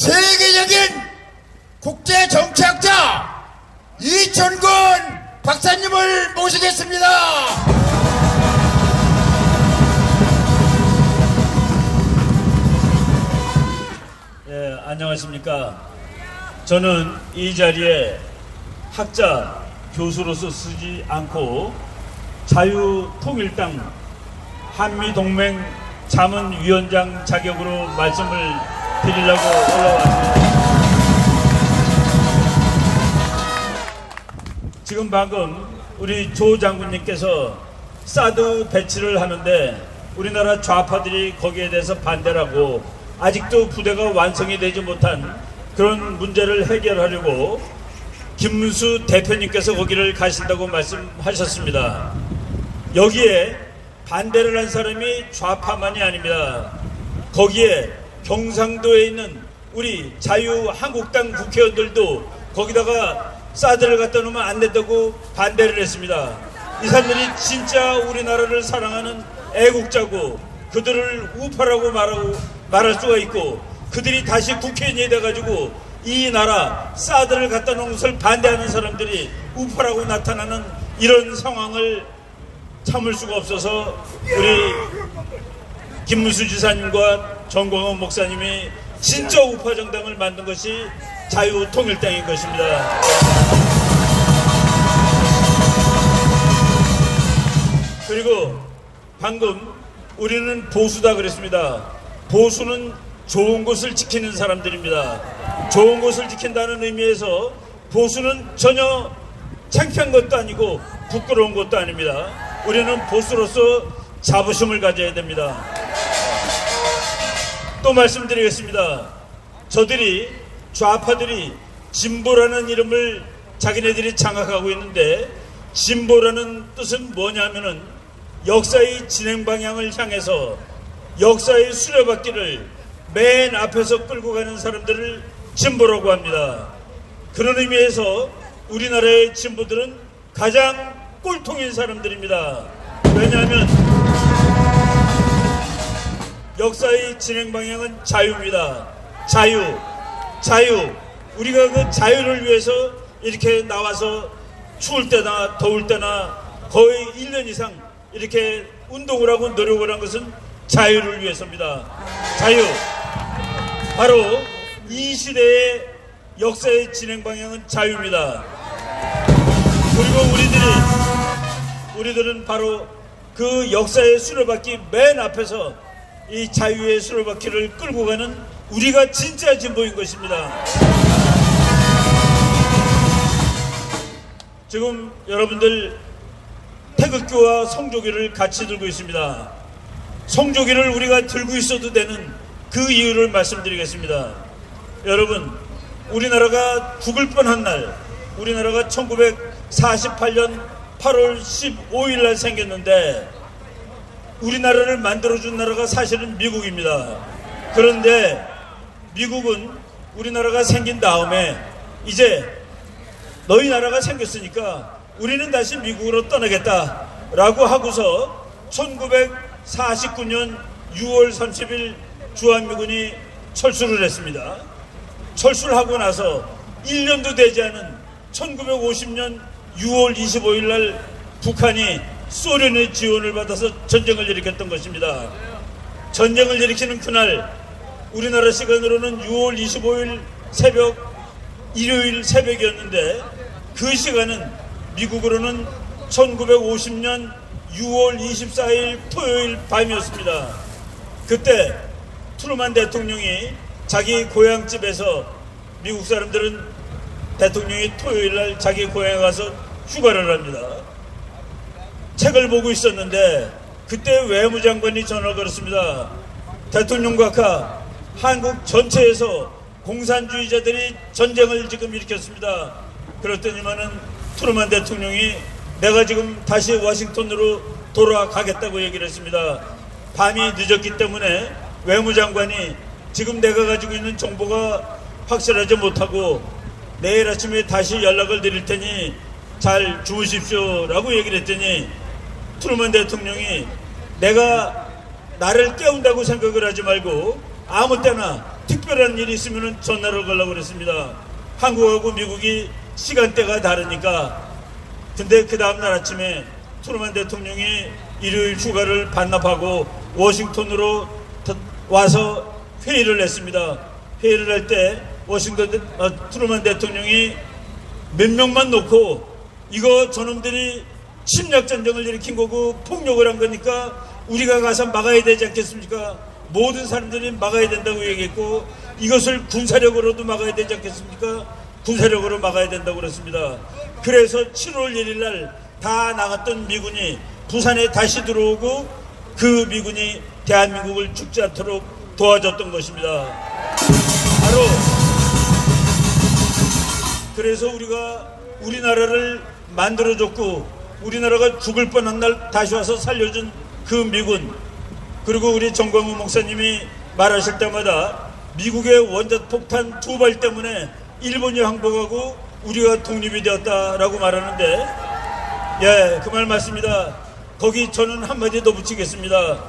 세계적인 국제 정치학자 이천근 박사님을 모시겠습니다. 예, 안녕하십니까. 저는 이 자리에 학자, 교수로서 쓰지 않고 자유통일당 한미동맹 자문위원장 자격으로 말씀을 드리려고 올라왔습니다. 지금 방금 우리 조 장군님께서 사드 배치를 하는데 우리나라 좌파들이 거기에 대해서 반대를 하고 아직도 부대가 완성이 되지 못한 그런 문제를 해결하려고 김문수 대표님께서 거기를 가신다고 말씀하셨습니다. 여기에 반대를 한 사람이 좌파만이 아닙니다. 거기에 경상도에 있는 우리 자유한국당 국회의원들도 거기다가 사드를 갖다 놓으면 안 된다고 반대를 했습니다. 이 사람들이 진짜 우리나라를 사랑하는 애국자고 그들을 우파라고 말할 수가 있고 그들이 다시 국회의원이 돼가지고 이 나라 사드를 갖다 놓은 것을 반대하는 사람들이 우파라고 나타나는 이런 상황을 참을 수가 없어서 우리 김문수 지사님과 정광훈 목사님이 진짜 우파 정당을 만든 것이 자유통일당인 것입니다. 그리고 방금 우리는 보수다 그랬습니다. 보수는 좋은 것을 지키는 사람들입니다. 좋은 것을 지킨다는 의미에서 보수는 전혀 창피한 것도 아니고 부끄러운 것도 아닙니다. 우리는 보수로서 자부심을 가져야 됩니다. 또 말씀드리겠습니다. 저들이 좌파들이 진보라는 이름을 자기네들이 장악하고 있는데 진보라는 뜻은 뭐냐면은 역사의 진행 방향을 향해서 역사의 수레바퀴를 맨 앞에서 끌고 가는 사람들을 진보라고 합니다. 그런 의미에서 우리나라의 진보들은 가장 꼴통인 사람들입니다. 왜냐하면 역사의 진행 방향은 자유입니다. 자유. 우리가 그 자유를 위해서 이렇게 나와서 추울 때나 더울 때나 거의 1년 이상 이렇게 운동을 하고 노력을 한 것은 자유를 위해서입니다. 자유. 바로 이 시대의 역사의 진행 방향은 자유입니다. 그리고 우리들은 바로 그 역사의 수레바퀴 맨 앞에서 이 자유의 수레바퀴를 끌고 가는 우리가 진짜 진보인 것입니다. 지금 여러분들 태극기와 성조기를 같이 들고 있습니다. 성조기를 우리가 들고 있어도 되는 그 이유를 말씀드리겠습니다. 여러분, 우리나라가 죽을 뻔한 날, 우리나라가 1948년 8월 15일 날 생겼는데 우리나라를 만들어준 나라가 사실은 미국입니다. 그런데 미국은 우리나라가 생긴 다음에 이제 너희 나라가 생겼으니까 우리는 다시 미국으로 떠나겠다라고 하고서 1949년 6월 30일 주한미군이 철수를 했습니다. 철수를 하고 나서 1년도 되지 않은 1950년 6월 25일 날 북한이 소련의 지원을 받아서 전쟁을 일으켰던 것입니다. 전쟁을 일으키는 그날 우리나라 시간으로는 6월 25일 일요일 새벽이었는데 그 시간은 미국으로는 1950년 6월 24일 토요일 밤이었습니다. 그때 트루만 대통령이 자기 고향집에서 미국 사람들은 대통령이 토요일날 자기 고향에 가서 휴가를 합니다. 책을 보고 있었는데 그때 외무장관이 전화를 걸었습니다. 대통령 각하, 한국 전체에서 공산주의자들이 전쟁을 지금 일으켰습니다. 그랬더니만은 트루만 대통령이 내가 지금 다시 워싱턴으로 돌아가겠다고 얘기를 했습니다. 밤이 늦었기 때문에 외무장관이 지금 내가 가지고 있는 정보가 확실하지 못하고 내일 아침에 다시 연락을 드릴 테니 잘 주무십시오 라고 얘기를 했더니 트루먼 대통령이 내가 나를 깨운다고 생각을 하지 말고 아무 때나 특별한 일이 있으면 전화를 걸라고 그랬습니다. 한국하고 미국이 시간대가 다르니까. 근데 그 다음날 아침에 트루먼 대통령이 일요일 휴가를 반납하고 워싱턴으로 와서 회의를 했습니다. 회의를 할 때 트루먼 대통령이 몇 명만 놓고 이거 저놈들이 침략전쟁을 일으킨 거고 폭력을 한 거니까 우리가 가서 막아야 되지 않겠습니까? 모든 사람들이 막아야 된다고 얘기했고 이것을 군사력으로도 막아야 되지 않겠습니까? 군사력으로 막아야 된다고 그랬습니다. 그래서 7월 1일 날 다 나갔던 미군이 부산에 다시 들어오고 그 미군이 대한민국을 죽지 않도록 도와줬던 것입니다. 바로 그래서 우리가 우리나라를 만들어줬고 우리나라가 죽을 뻔한 날 다시 와서 살려준 그 미군, 그리고 우리 정광훈 목사님이 말하실 때마다 미국의 원자폭탄 2발 때문에 일본이 항복하고 우리가 독립이 되었다라고 말하는데, 예, 그 말 맞습니다. 거기 저는 한마디 더 붙이겠습니다.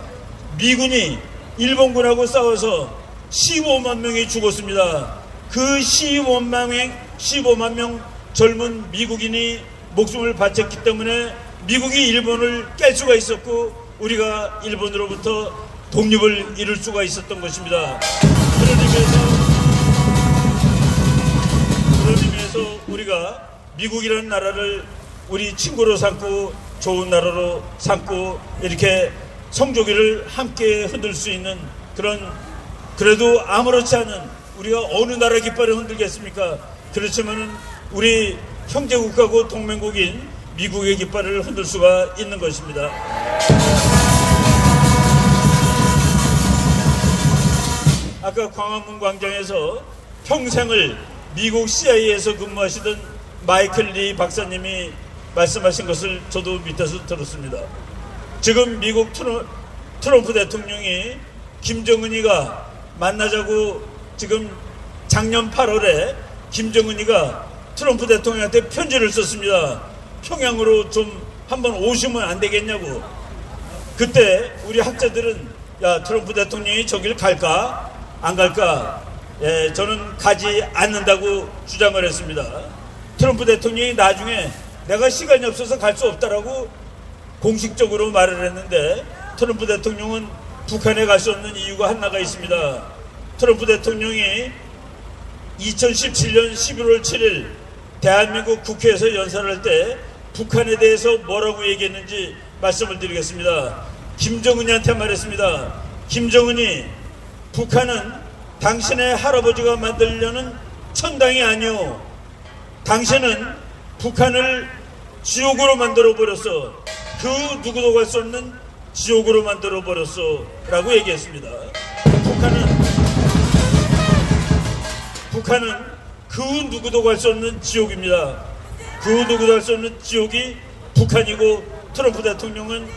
미군이 일본군하고 싸워서 15만 명이 죽었습니다. 그 15만 명 젊은 미국인이 목숨을 바쳤기 때문에 미국이 일본을 깰 수가 있었고 우리가 일본으로부터 독립을 이룰 수가 있었던 것입니다. 그런 의미에서 우리가 미국이라는 나라를 우리 친구로 삼고 좋은 나라로 삼고 이렇게 성조기를 함께 흔들 수 있는 그런, 그래도 아무렇지 않은 우리가 어느 나라 깃발을 흔들겠습니까? 그렇지만은 우리 형제국가고 동맹국인 미국의 깃발을 흔들 수가 있는 것입니다. 아까 광화문 광장에서 평생을 미국 CIA에서 근무하시던 마이클 리 박사님이 말씀하신 것을 저도 밑에서 들었습니다. 지금 미국 트럼프 대통령이 김정은이가 만나자고 지금 작년 8월에 김정은이가 트럼프 대통령한테 편지를 썼습니다. 평양으로 좀 한번 오시면 안 되겠냐고. 그때 우리 학자들은 야, 트럼프 대통령이 저길 갈까? 안 갈까? 예, 저는 가지 않는다고 주장을 했습니다. 트럼프 대통령이 나중에 내가 시간이 없어서 갈 수 없다라고 공식적으로 말을 했는데, 트럼프 대통령은 북한에 갈 수 없는 이유가 하나가 있습니다. 트럼프 대통령이 2017년 11월 7일 대한민국 국회에서 연설할 때 북한에 대해서 뭐라고 얘기했는지 말씀을 드리겠습니다. 김정은이한테 말했습니다. 김정은이, 북한은 당신의 할아버지가 만들려는 천당이 아니오. 당신은 북한을 지옥으로 만들어버렸어. 그 누구도 갈 수 없는 지옥으로 만들어버렸어 라고 얘기했습니다. 북한은 그 누구도 갈 수 없는 지옥입니다. 그 누구도 갈 수 없는 지옥이 북한이고, 트럼프 대통령은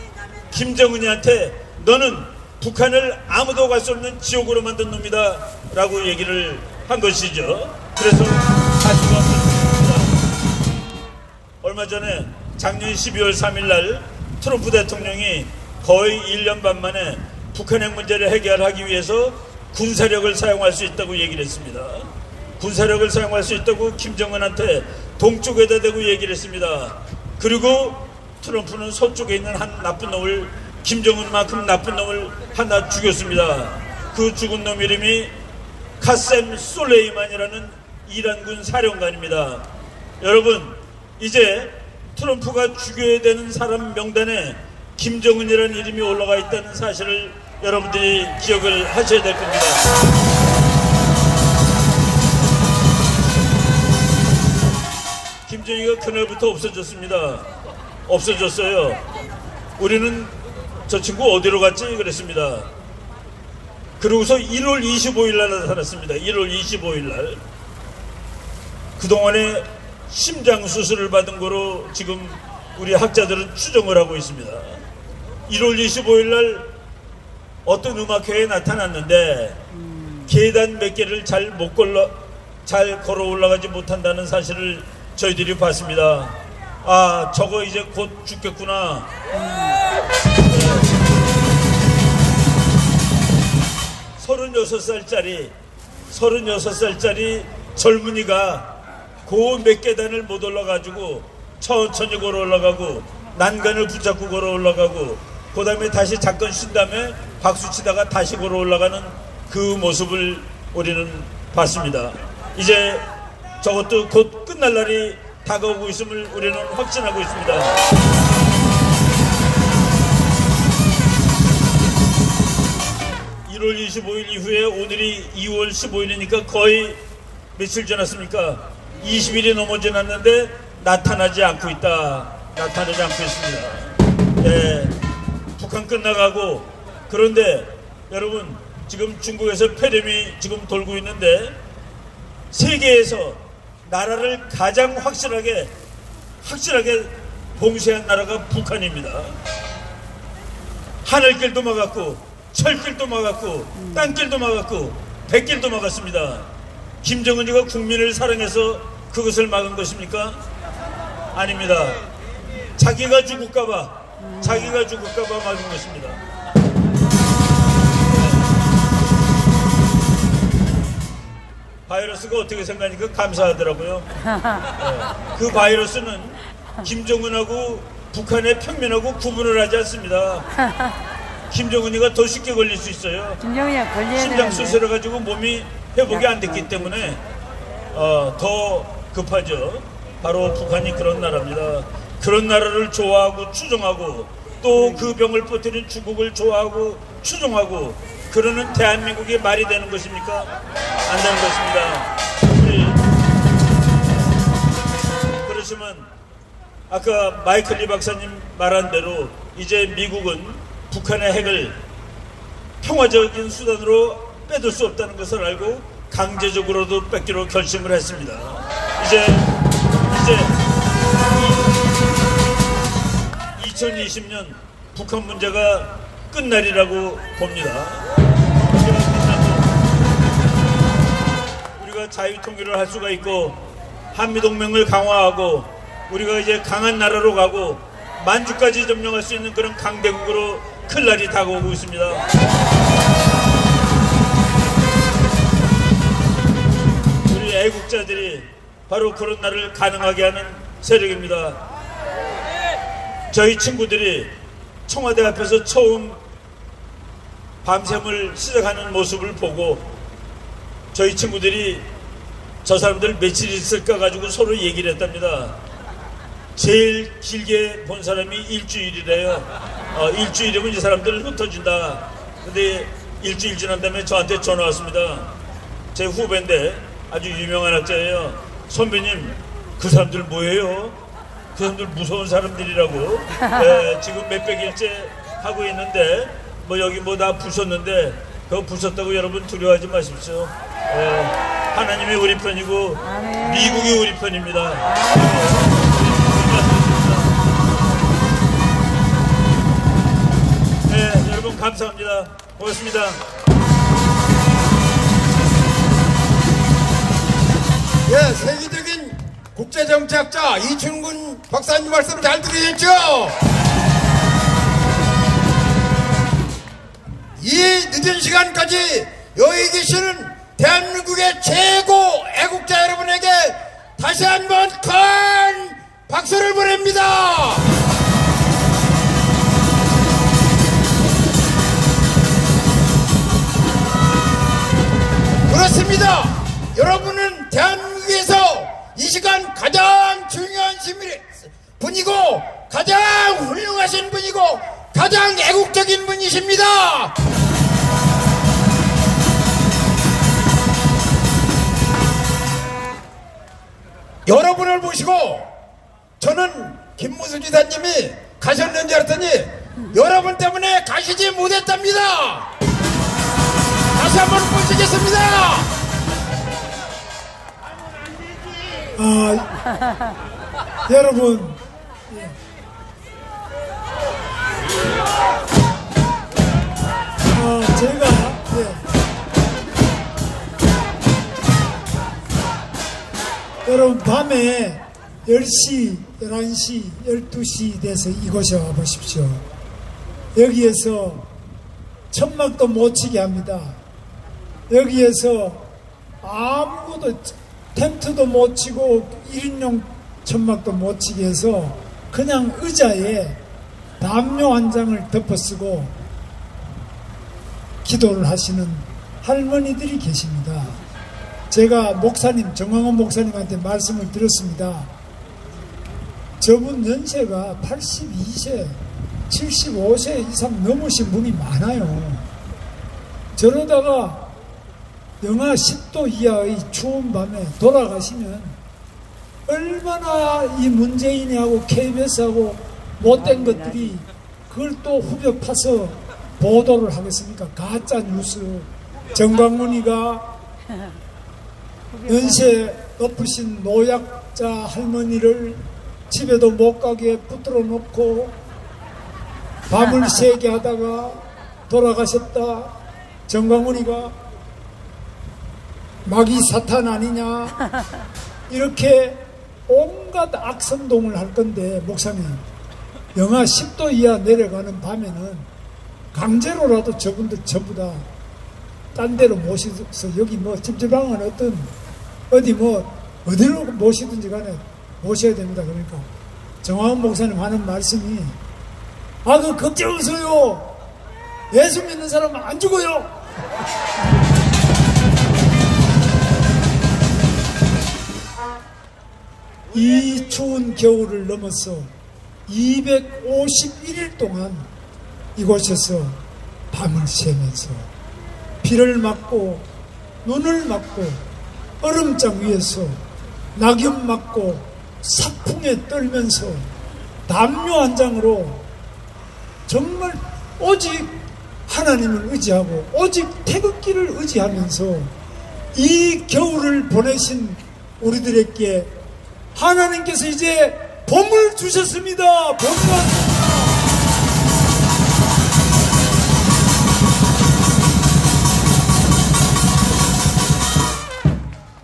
김정은이한테 너는 북한을 아무도 갈 수 없는 지옥으로 만든 놈이다 라고 얘기를 한 것이죠. 그래서 갈 수가 없는 얼마 전에 작년 12월 3일 날 트럼프 대통령이 거의 1년 반 만에 북한핵 문제를 해결하기 위해서 군사력을 사용할 수 있다고 얘기를 했습니다. 군사력을 사용할 수 있다고 김정은한테 동쪽에다 대고 얘기를 했습니다. 그리고 트럼프는 서쪽에 있는 한 나쁜 놈을, 김정은만큼 나쁜 놈을 하나 죽였습니다. 그 죽은 놈 이름이 카셈 솔레이만이라는 이란군 사령관입니다. 여러분, 이제 트럼프가 죽여야 되는 사람 명단에 김정은이라는 이름이 올라가 있다는 사실을 여러분들이 기억을 하셔야 될 겁니다. 김정은이가 그날부터 없어졌습니다. 없어졌어요. 우리는 저 친구 어디로 갔지? 그랬습니다. 그러고서 1월 25일 날 나타났습니다. 1월 25일 날. 그동안에 심장 수술을 받은 거로 지금 우리 학자들은 추정을 하고 있습니다. 1월 25일 날 어떤 음악회에 나타났는데 계단 몇 개를 잘 걸어 올라가지 못한다는 사실을 저희들이 봤습니다. 아, 저거 이제 곧 죽겠구나. 36살짜리 36살짜리 젊은이가 그 몇 계단을 못 올라가지고 천천히 걸어 올라가고 난간을 붙잡고 걸어 올라가고 그 다음에 다시 잠깐 쉰 다음에 박수 치다가 다시 걸어 올라가는 그 모습을 우리는 봤습니다. 이제 저것도 곧 끝날 날이 다가오고 있음을 우리는 확신하고 있습니다. 1월 25일 이후에 오늘이 2월 15일이니까 거의 며칠 지났습니까? 20일이 넘어 지났는데 나타나지 않고 있다. 나타나지 않고 있습니다. 예, 북한 끝나가고 그런데 여러분 지금 중국에서 폐렴이 지금 돌고 있는데 세계에서 나라를 가장 확실하게 봉쇄한 나라가 북한입니다. 하늘길도 막았고 철길도 막았고 땅길도 막았고 백길도 막았습니다. 김정은이가 국민을 사랑해서 그것을 막은 것입니까? 아닙니다. 자기가 죽을까봐 막은 것입니다. 바이러스가 어떻게 생각하니까 감사하더라고요. 그 바이러스는 김정은하고 북한의 평면하고 구분을 하지 않습니다. 김정은이가 더 쉽게 걸릴 수 있어요. 김정은이가 걸려야 심장 되는데. 수술해가지고 몸이 회복이 안 됐기 때문에 더 급하죠. 바로 북한이 그런 나라입니다. 그런 나라를 좋아하고 추종하고 또 그 병을 퍼뜨린 중국을 좋아하고 추종하고 그러는 대한민국이 말이 되는 것입니까? 안 되는 것입니다. 그렇지만 아까 마이클 리 박사님 말한 대로 이제 미국은 북한의 핵을 평화적인 수단으로 빼둘 수 없다는 것을 알고 강제적으로도 뺏기로 결심을 했습니다. 이제 2020년 북한 문제가 끝날이라고 봅니다. 문제가 끝나고 우리가 자유통일을 할 수가 있고 한미동맹을 강화하고 우리가 이제 강한 나라로 가고 만주까지 점령할 수 있는 그런 강대국으로 클 날이 다가오고 있습니다. 우리 애국자들이 바로 그런 날을 가능하게 하는 세력입니다. 저희 친구들이 청와대 앞에서 처음 밤샘을 시작하는 모습을 보고 저희 친구들이 저 사람들 며칠 있을까 가지고 서로 얘기를 했답니다. 제일 길게 본 사람이 일주일이래요. 일주일이면 이 사람들 흩어진다. 근데 일주일 지난 다음에 저한테 전화 왔습니다. 제 후배인데 아주 유명한 학자예요. 선배님, 그 사람들 뭐예요? 그 사람들 무서운 사람들이라고. 지금 몇백일째 하고 있는데 뭐 여기 뭐 다 부쉈는데 그거 부쉈다고 여러분 두려워하지 마십시오. 하나님이 우리 편이고 아멘. 미국이 우리 편입니다. 네, 여러분 감사합니다. 고맙습니다. 예, 세계적인 국제정치학자 이춘근 박사님 말씀 잘 들으셨죠? 이 늦은 시간까지 여기 계시는 대한민국의 최고 애국자 여러분에게 다시 한번 큰 박수를 보냅니다. 그렇습니다. 여러분은 대한민국에서 이 시간 가장 중요한 분이고 가장 훌륭하신 분이고 가장 애국적인 분이십니다. 여러분을 보시고 저는 김무수 지사님이 가셨는지 알았더니 여러분 때문에 가시지 못했답니다. 다시 한번 모시겠습니다. 여러분, 제가 여러분 밤에 10시, 11시, 12시 돼서 이곳에 와보십시오. 여기에서 천막도 못 치게 합니다. 여기에서 아무것도 텐트도 못 치고 1인용 천막도 못 치게 해서 그냥 의자에 담요 한 장을 덮어쓰고 기도를 하시는 할머니들이 계십니다. 제가 목사님, 정광훈 목사님한테 말씀을 드렸습니다. 저분 연세가 82세, 75세 이상 넘으신 분이 많아요. 저러다가 영하 10도 이하의 추운 밤에 돌아가시면 얼마나 이 문재인이하고 KBS하고 못된 것들이 그걸 또 후벼 파서 보도를 하겠습니까? 가짜 뉴스. 정광훈이가 연세 높으신 노약자 할머니를 집에도 못 가게 붙들어 놓고 밤을 새게 하다가 돌아가셨다. 정광훈이가 마귀 사탄 아니냐, 이렇게 온갖 악선동을 할 건데, 목사님, 영하 10도 이하 내려가는 밤에는 강제로라도 저분들 전부 다 딴 데로 모셔서, 여기 뭐 찜질방은 어디로 모시든지 간에 모셔야 됩니다. 그러니까 정광훈 목사님 하는 말씀이, 그 걱정 마세요, 예수 믿는 사람은 안 죽어요. 이 추운 겨울을 넘어서 251일 동안 이곳에서 밤을 새면서 비를 맞고 눈을 맞고 얼음장 위에서 낙엽 맞고 사풍에 떨면서 담요 한 장으로 정말 오직 하나님을 의지하고 오직 태극기를 의지하면서 이 겨울을 보내신 우리들에게 하나님께서 이제 봄을 주셨습니다. 봄이 왔습니다.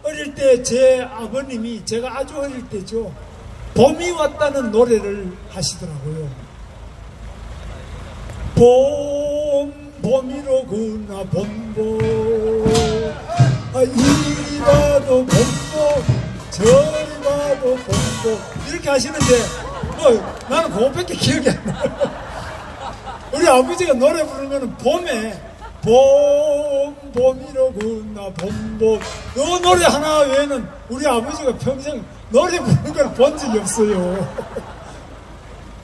어릴 때 제 아버님이, 제가 아주 어릴 때죠, 봄이 왔다는 노래를 하시더라고요. 봄이로구나 봄봄, 이리 봐도 봄봄, 저리 봐도 봄봄, 이렇게 하시는데 나는 그것밖에 기억이 안 나요. 우리 아버지가 노래 부르면 봄에 봄이로구나 봄봄, 이 노래 하나 외에는 우리 아버지가 평생 노래 부르는 걸 본 적이 없어요.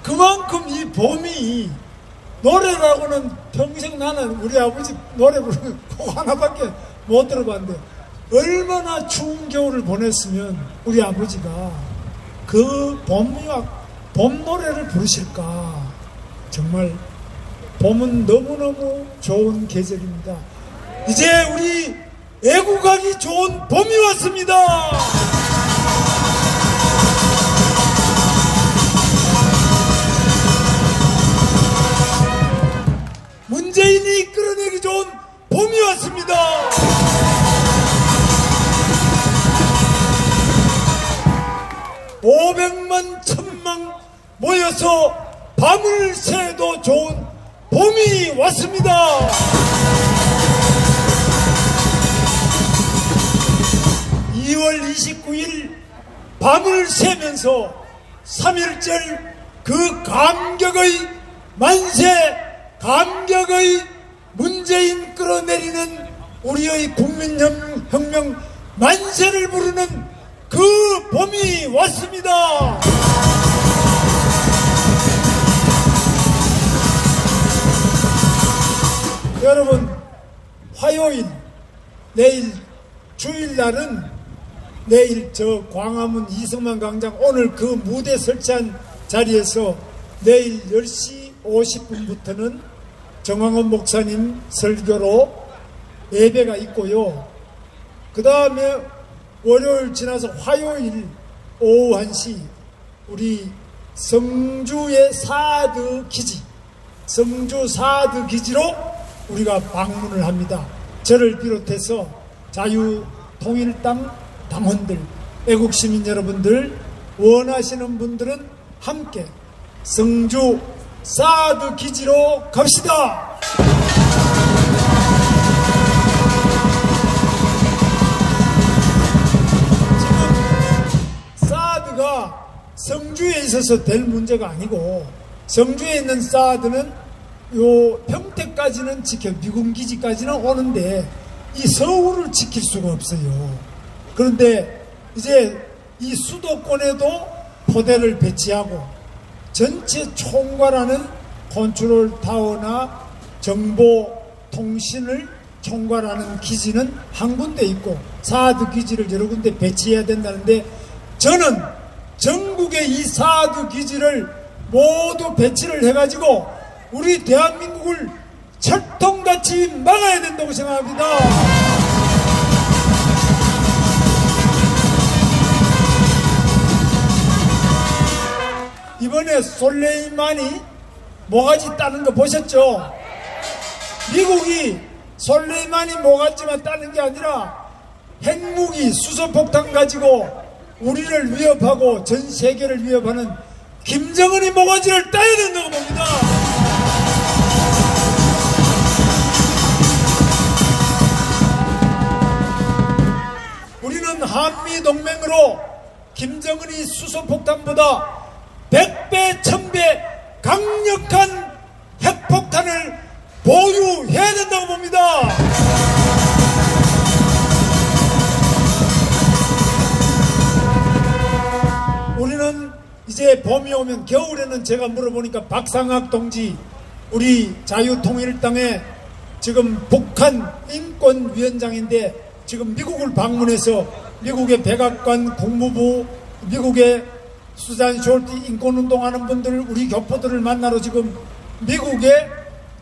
그만큼 이 봄이, 노래라고는 평생 나는 우리 아버지 노래 부르는 거 하나밖에 못 들어봤는데, 얼마나 추운 겨울을 보냈으면 우리 아버지가 그 봄 노래를 부르실까. 정말 봄은 너무너무 좋은 계절입니다. 이제 우리 애국하기 좋은 봄이 왔습니다. 문재인이 이끌어내기 좋은 봄이 왔습니다. (500만 1000만) 모여서 밤을 새도 좋은 봄이 왔습니다. (2월 29일) 밤을 새면서 3.1절 그 감격의 만세, 감격의 문재인 끌어내리는 우리의 국민혁명 만세를 부르는 그 봄이 왔습니다. 여러분, 화요일, 내일 주일날은 내일 저 광화문 이승만 광장 오늘 그 무대 설치한 자리에서 내일 10시 50분부터는 정광훈 목사님 설교로 예배가 있고요. 그 다음에 월요일 지나서 화요일 오후 1시 우리 성주의 사드 기지, 성주 사드 기지로 우리가 방문을 합니다. 저를 비롯해서 자유통일당 당원들, 애국시민 여러분들, 원하시는 분들은 함께 성주 사드 기지로 갑시다. 성주에 있어서 될 문제가 아니고, 성주에 있는 사드는 요 평택까지는 지켜, 미군 기지까지는 오는데 이 서울을 지킬 수가 없어요. 그런데 이제 이 수도권에도 포대를 배치하고 전체 총괄하는 컨트롤 타워나 정보 통신을 총괄하는 기지는 한 군데 있고 사드 기지를 여러 군데 배치해야 된다는데, 저는 전국의 이 사드 기지를 모두 배치를 해가지고 우리 대한민국을 철통같이 막아야 된다고 생각합니다. 이번에 솔레이마니 모가지 따는 거 보셨죠? 미국이 솔레이마니 모가지만 따는 게 아니라 핵무기 수소폭탄 가지고 우리를 위협하고 전 세계를 위협하는 김정은이 모가지를 따야 된다고 봅니다. 우리는 한미동맹으로 김정은이 수소폭탄보다 100배, 1000배 강력한 핵폭탄을 보유해야 된다고 봅니다. 우리는 이제 봄이 오면, 겨울에는 제가 물어보니까 박상학 동지, 우리 자유통일당의 지금 북한 인권위원장인데 지금 미국을 방문해서 미국의 백악관, 국무부, 미국의 수잔 숄트 인권운동하는 분들, 우리 교포들을 만나러 지금 미국의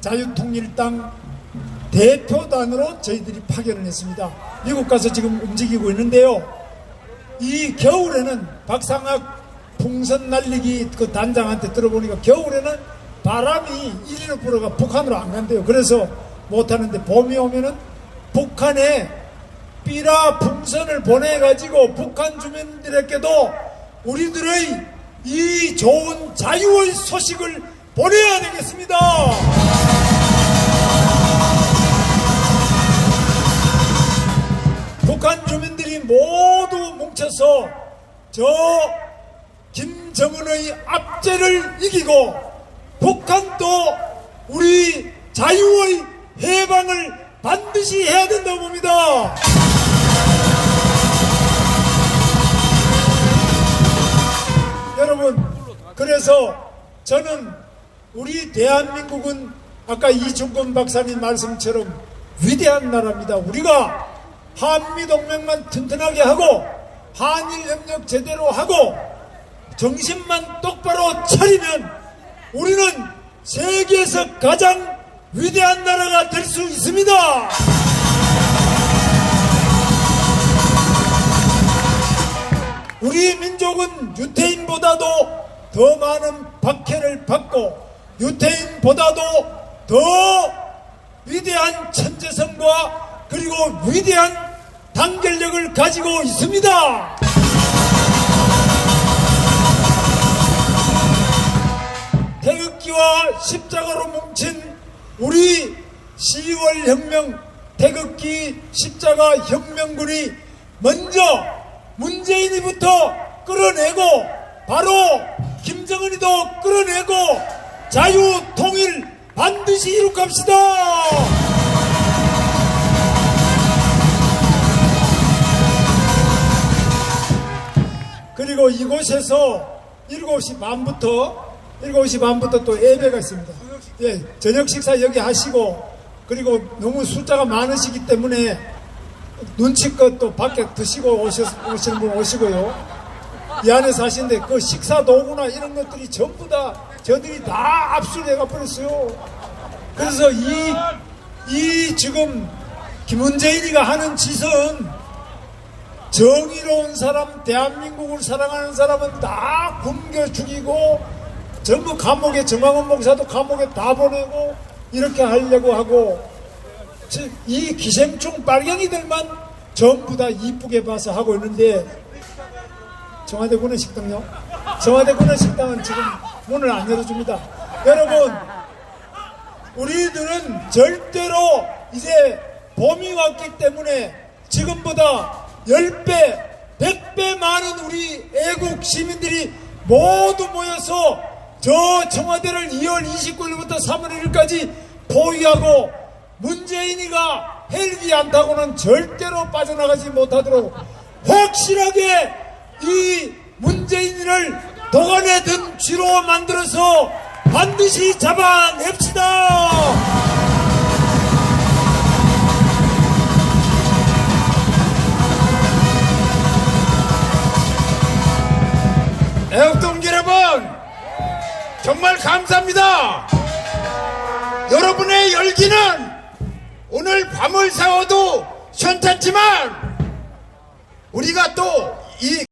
자유통일당 대표단으로 저희들이 파견을 했습니다. 미국 가서 지금 움직이고 있는데요. 이 겨울에는 박상학 풍선 날리기 그 단장한테 들어보니까 겨울에는 바람이 이리로 불어가 북한으로 안 간대요. 그래서 못하는데 봄이 오면은 북한에 삐라 풍선을 보내가지고 북한 주민들에게도 우리들의 이 좋은 자유의 소식을 보내야 되겠습니다. 북한 주민들이 모두 뭉쳐서 저 김정은의 압제를 이기고 북한도 우리 자유의 해방을 반드시 해야 된다고 봅니다. 여러분, 그래서 저는 우리 대한민국은 아까 이중권 박사님 말씀처럼 위대한 나라입니다. 우리가 한미동맹만 튼튼하게 하고 한일협력 제대로 하고 정신만 똑바로 차리면 우리는 세계에서 가장 위대한 나라가 될 수 있습니다. 우리 민족은 유태인보다도 더 많은 박해를 받고 유태인보다도 더 위대한 천재성과 그리고 위대한 단결력을 가지고 있습니다. 태극기와 십자가로 뭉친 우리 10월 혁명 태극기 십자가 혁명군이 먼저 문재인이부터 끌어내고 바로 김정은이도 끌어내고 자유 통일 반드시 이룩합시다. 그리고 이곳에서 7시 반부터 또 예배가 있습니다. 예, 저녁 식사 여기 하시고, 그리고 너무 숫자가 많으시기 때문에 눈치껏 또 밖에 드시고 오시는 분 오시고요. 이 안에 사시는데 그 식사 도구나 이런 것들이 전부 다 저들이 다 압수해가 버렸어요. 그래서 이 지금 김문재인이가 하는 짓은 정의로운 사람, 대한민국을 사랑하는 사람은 다 굶겨 죽이고 전부 감옥에, 정광훈 목사도 감옥에 다 보내고 이렇게 하려고 하고, 이 기생충 빨갱이들만 전부 다 이쁘게 봐서 하고 있는데, 청와대 구내식당요? 청와대 구내식당은 지금 문을 안 열어줍니다. 여러분, 우리들은 절대로 이제 봄이 왔기 때문에 지금보다 10배, 100배 많은 우리 애국 시민들이 모두 모여서 저 청와대를 2월 29일부터 3월 1일까지 포위하고 문재인이가 헬기 안 타고는 절대로 빠져나가지 못하도록 확실하게 이 문재인을 도간에 든 쥐로 만들어서 반드시 잡아냅시다. 애국동지 여러분, 정말 감사합니다. 여러분의 열기는 오늘 밤을 새워도 현찮지만 우리가 또 이